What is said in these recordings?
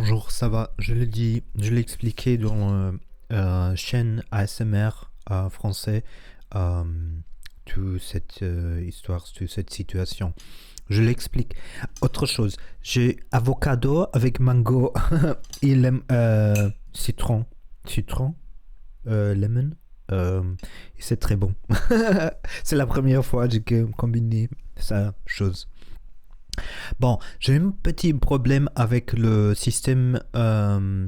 Bonjour, ça va? Je l'ai expliqué dans chaîne ASMR français, euh, toute cette histoire, toute cette situation. Je l'explique. Autre chose, j'ai avocado avec mango et citron, lemon. Et c'est très bon. C'est la première fois que j'ai combiné ça chose. Bon, j'ai un petit problème avec le système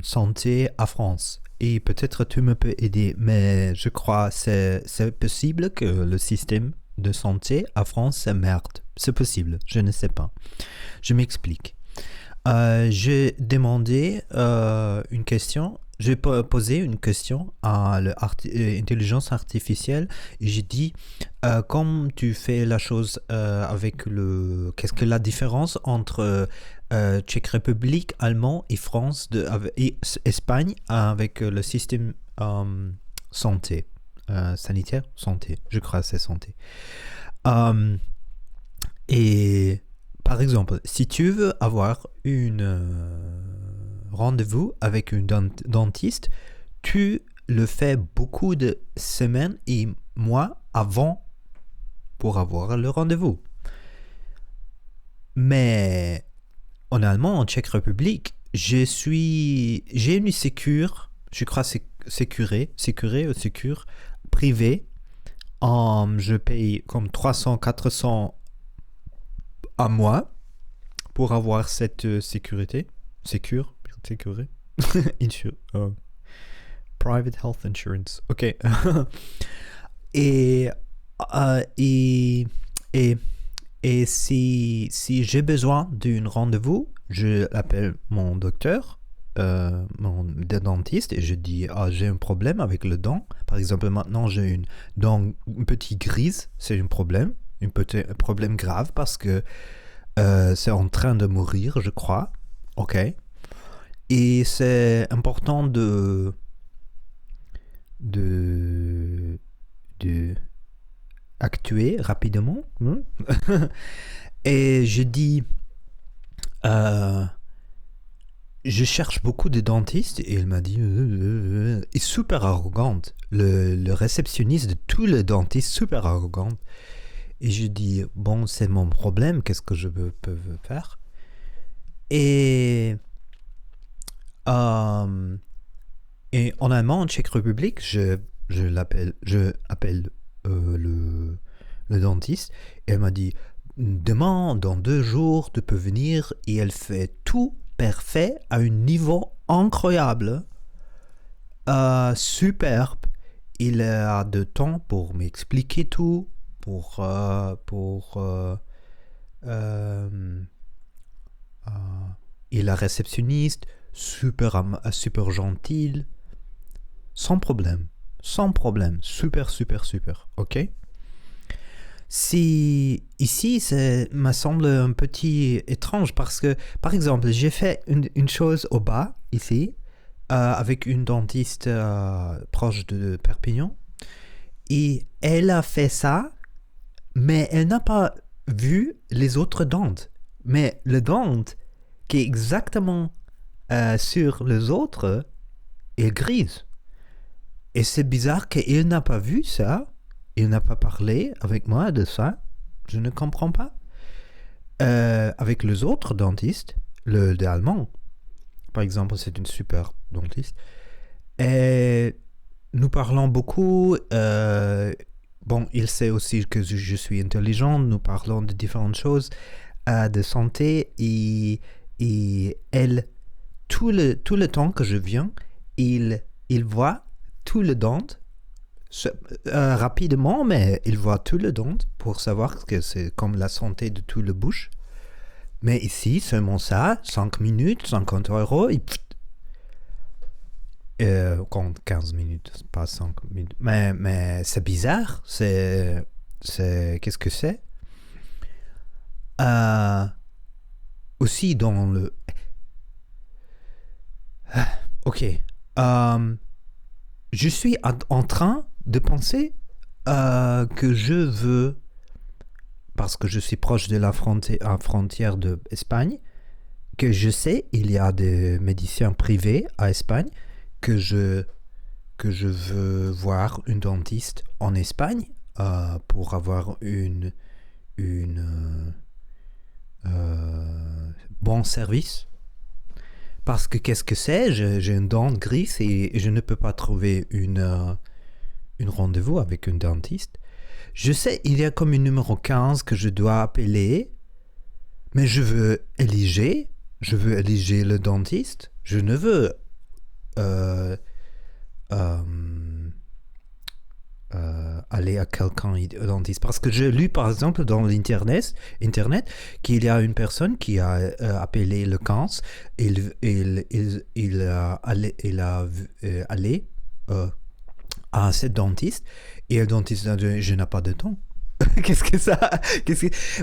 santé à France. Et peut-être tu me peux aider, mais je crois que c'est possible que le système de santé à France, c'est merde. C'est possible, je ne sais pas. Je m'explique. J'ai demandé une question. J'ai posé une question à l'intelligence artificielle et j'ai dit comme tu fais la chose avec le... Qu'est-ce que la différence entre Tchèque République, Allemand et France et Espagne avec le système santé, sanitaire, santé, je crois que c'est santé. Et par exemple, si tu veux avoir une rendez-vous avec une dentiste, tu le fais beaucoup de semaines et mois avant pour avoir le rendez-vous. Mais en allemand, en Tchèque République, j'ai une sécure, je crois sécuré privé. Je paye comme 300-400 à mois pour avoir cette sécurité. Sécuré. Private Health Insurance. Ok. et, si j'ai besoin d'un rendez-vous, je appelle mon docteur, mon dentiste, et je dis j'ai un problème avec le dent. Par exemple, maintenant j'ai une dent une petite grise, c'est un problème grave parce que c'est en train de mourir, je crois. Ok. Et c'est important de actuer rapidement. Et je dis, je cherche beaucoup de dentistes et elle m'a dit, est super arrogante. Le réceptionniste de tous les dentistes, super arrogante. Et je dis, bon, c'est mon problème, qu'est-ce que je peux faire? Et en allemand, en Tchèque République, je appelle le dentiste et elle m'a dit demain, dans 2 jours, tu peux venir et elle fait tout parfait à un niveau incroyable, superbe. Il a de temps pour m'expliquer tout, et la réceptionniste super gentille, sans problème, super, ok. Si ici, ça me semble un petit étrange parce que, par exemple, j'ai fait une chose au bas ici avec une dentiste proche de Perpignan et elle a fait ça, mais elle n'a pas vu les autres dents. Mais le dent qui est exactement sur les autres est grise. Et c'est bizarre qu'il n'a pas vu ça. Il n'a pas parlé avec moi de ça. Je ne comprends pas. Avec les autres dentistes, le allemand, par exemple, c'est une super dentiste. Et nous parlons beaucoup. Bon, il sait aussi que je suis intelligent. Nous parlons de différentes choses, de santé. Et elle, tout le temps que je viens, il voit tout le dent rapidement, mais il voit tout le dent pour savoir que c'est comme la santé de tout le bouche. Mais ici, seulement ça, 5 minutes, 50 €, et 15 minutes, pas 5 minutes. Mais c'est bizarre, qu'est-ce que c'est? Aussi dans le... Ok. Je suis en train de penser que je veux, parce que je suis proche de la frontière de Espagne, que je sais, il y a des médecins privés à Espagne que je veux voir une dentiste en Espagne pour avoir une bon service. Parce que qu'est-ce que c'est? J'ai une dent grise et je ne peux pas trouver une rendez-vous avec une dentiste. Je sais, il y a comme un numéro 15 que je dois appeler, mais je veux éliger le dentiste. Je ne veux euh, euh, aller à quelqu'un au dentiste. Parce que j'ai lu, par exemple, dans internet qu'il y a une personne qui a appelé le 15. Il a allé à cette dentiste et le dentiste a dit je n'ai pas de temps. Qu'est-ce que ça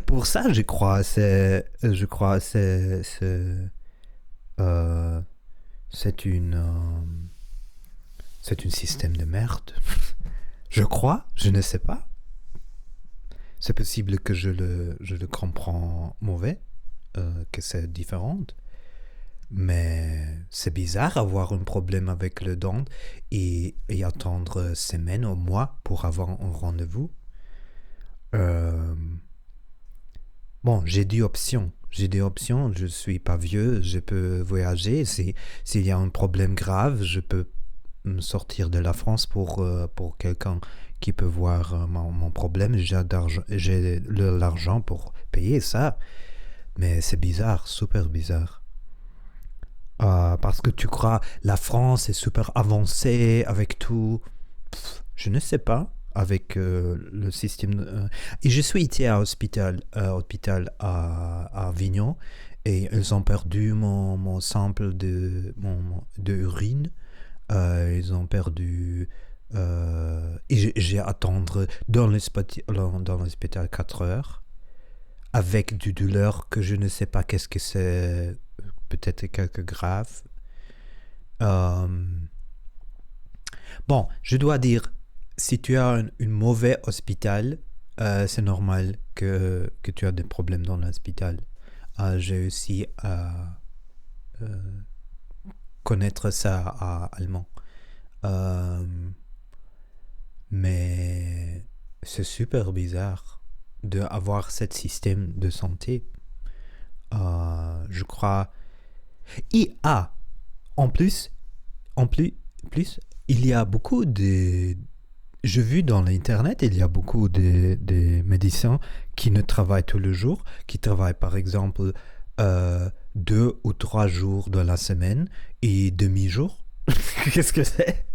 Pour ça euh, c'est c'est une système de merde. Je crois, je ne sais pas. C'est possible que je le comprends mauvais, que c'est différent. Mais c'est bizarre avoir un problème avec le dent et attendre semaines ou mois pour avoir un rendez-vous. Euh, bon, j'ai des options. J'ai des options. Je suis pas vieux. Je peux voyager. S'il y a un problème grave, je peux me sortir de la France pour quelqu'un qui peut voir mon problème. J'ai l'argent pour payer ça. Mais c'est bizarre, super bizarre. Parce que tu crois la France est super avancée avec tout. Je ne sais pas avec le système. Et je suis été à hôpital à Avignon et ils ont perdu mon sample de urine. Ils ont perdu. Et j'ai attendre dans l'hôpital 4 heures avec du douleur que je ne sais pas qu'est-ce que c'est, peut-être quelque grave. Euh, bon, je dois dire, si tu as une mauvais hôpital, c'est normal que tu as des problèmes dans l'hôpital. J'ai aussi euh, connaître ça à allemand. Euh, mais c'est super bizarre d'avoir ce système de santé. Je crois. Et en plus, en plus, il y a beaucoup de. J'ai vu dans l'internet, il y a beaucoup de médecins qui ne travaillent tous les jours, qui travaillent par exemple 2 ou 3 jours de la semaine et demi-jour. Qu'est-ce que c'est?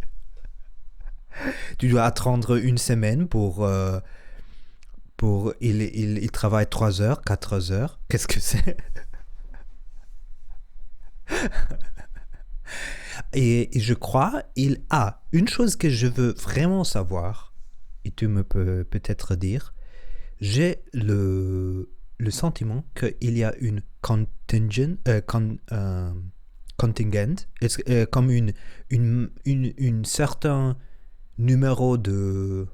Tu dois attendre une semaine pour il travaille 3 heures, 4 heures. Qu'est-ce que c'est? Et je crois, il a une chose que je veux vraiment savoir, et tu me peux peut-être dire, j'ai le sentiment qu'il y a une contingent, comme une certain numéro de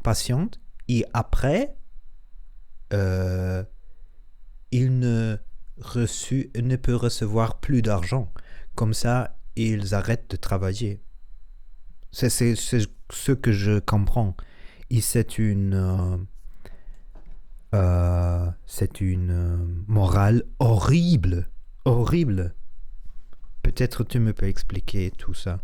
patients, et après, euh, il ne peut recevoir plus d'argent. Comme ça, ils arrêtent de travailler. C'est ce que je comprends. Et c'est une morale horrible. Horrible. Peut-être tu me peux expliquer tout ça.